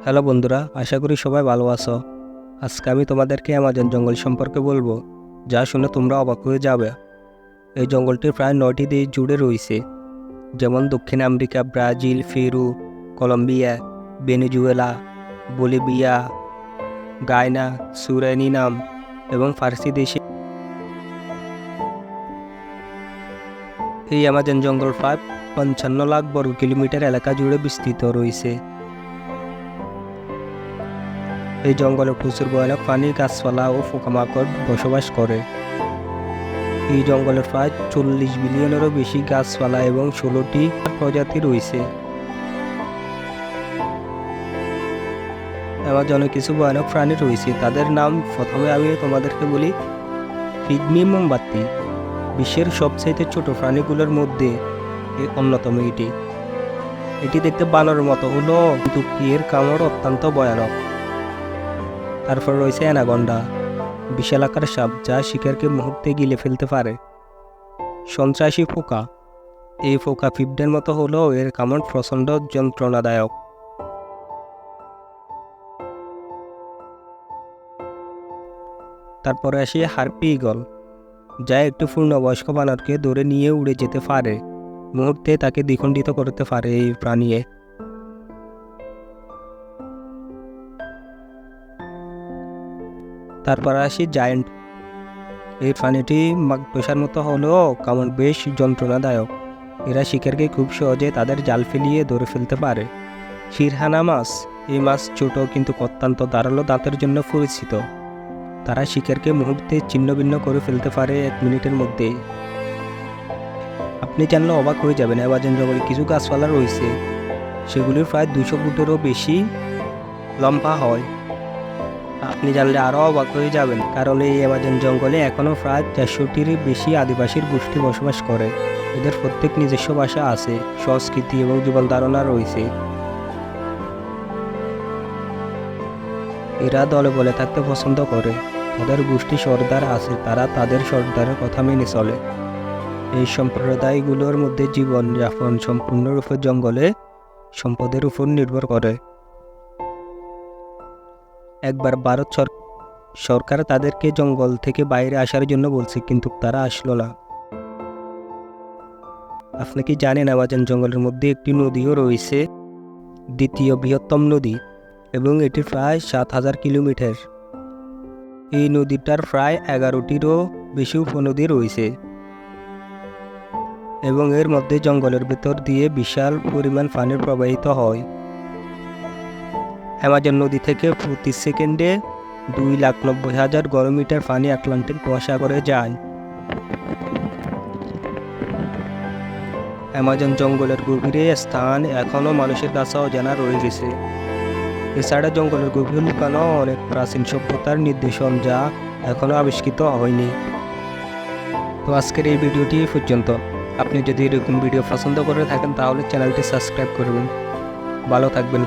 Hello বন্ধুরা, আশা করি সবাই ভালো আছো। আজকে আমি তোমাদেরকে অ্যামাজন জঙ্গল সম্পর্কে বলবো, যা শুনে তোমরা অবাক হয়ে যাবে। এই জঙ্গলটি প্রায় 9টি দেশ জুড়ে রয়েছে, যেমন দক্ষিণ America, Brazil, Peru, Colombia, Venezuela, Bolivia, Guyana, Suriname এবং ফার্সি দেশে। এই অ্যামাজন জঙ্গল প্রায় 55 লাখ বর্গ কিলোমিটার এলাকা জুড়ে বিস্তৃত রয়েছে। এই জঙ্গলে প্রচুর ভয়ানক প্রাণী, গাছপালা ও পোকামাকড় বসবাস করে। এই জঙ্গলে প্রায় 40 বিলিয়নেরও বেশি গাছপালা এবং 16টি প্রজাতি রয়েছে। অ্যামাজনে কিছু ভয়ানক প্রাণী রয়েছে, তাদের নাম প্রথমে আমি তোমাদেরকে বলি। পিগমি মোমবাতি বিশ্বের সবচেয়ে ছোট প্রাণীগুলোর মধ্যে অন্যতম। এটি দেখতে বানরের মতো হলো, কিন্তু এর কামড় অত্যন্ত ভয়ানক। তারপর রয়েছে অ্যানাকোন্ডা, বিশাল আকার সাপ যা শিকারকে মুহূর্তে গিলে ফেলতে পারে। সন্ত্রাসী পোকা, এই পোকা পিঁপড়ের মতো হলেও এর কামড় প্রচণ্ড যন্ত্রণাদায়ক। তারপরে আসি হারপি ঈগল, যা একটি পূর্ণবয়স্ক বানরকে ধরে নিয়ে উড়ে যেতে পারে, মুহূর্তে তাকে দ্বিখণ্ডিত করতে পারে এই প্রাণী। তারপর আসি জায়ান্ট, এই প্রাণীটি মাকড়সার মতো হলেও কামড় বেশ যন্ত্রণাদায়ক। এরা শিকারকে খুব সহজে তাদের জাল ফেলিয়ে ধরে ফেলতে পারে। ফিরহানা মাছ, এই মাছ ছোট কিন্তু অত্যন্ত ধারালো দাঁতের জন্য পরিচিত। তারা শিকারকে মুহূর্তে ছিন্নভিন্ন করে ফেলতে পারে 1 মিনিটের মধ্যে। আপনি জানলে অবাক হয়ে যাবেন, অ্যামাজন জঙ্গলে কিছু গাছপালা রয়েছে, সেগুলির প্রায় 200 ফুটেরও বেশি লম্বা হয়। আপনি জানলে আরও অবাক হয়ে যাবেন, কারণ এই অ্যামাজন জঙ্গলে এখনও প্রায় 400টির বেশি আদিবাসীর গোষ্ঠী বসবাস করে। এদের প্রত্যেক নিজস্ব ভাষা আছে, সংস্কৃতি এবং জীবন ধারণা রয়েছে। এরা দলে বলে থাকতে পছন্দ করে। তাদের গোষ্ঠী সর্দার আছে, তারা তাদের সর্দারের কথা মেনে চলে। এই সম্প্রদায়গুলোর মধ্যে জীবন যাপন সম্পূর্ণরূপে জঙ্গলে সম্পদের উপর নির্ভর করে। একবার ভারত সরকার তাদেরকে জঙ্গল থেকে বাইরে আসার জন্য বলছে, কিন্তু তারা আসলো না। আপনি কি জানেন অ্যামাজন জঙ্গলের মধ্যে একটি নদীও রয়েছে, দ্বিতীয় বৃহত্তম নদী, এবং এটি প্রায় 7000 কিলোমিটার। এই নদীটার প্রায় 11টিরও বেশি উপনদী রয়েছে, এবং এর মধ্যে জঙ্গলের ভেতর দিয়ে বিশাল পরিমাণ পানি প্রবাহিত হয়। অ্যামাজন নদী থেকে প্রতি সেকেন্ডে 2,90,000 ঘনমিটার পানি আটলান্টিক মহাসাগরে যায়। অ্যামাজন জঙ্গলের গভীরে স্থান এখনও মানুষের কাছে অজানা রয়ে গেছে। এছাড়া জঙ্গলের গভীরে লুকানো অনেক প্রাচীন সভ্যতার নিদর্শন, যা এখনও আবিষ্কৃত হয়নি। তো আজকের এই ভিডিওটি পর্যন্ত। আপনি যদি এরকম ভিডিও পছন্দ করে থাকেন তাহলে চ্যানেলটি সাবস্ক্রাইব করবেন। ভালো থাকবেন।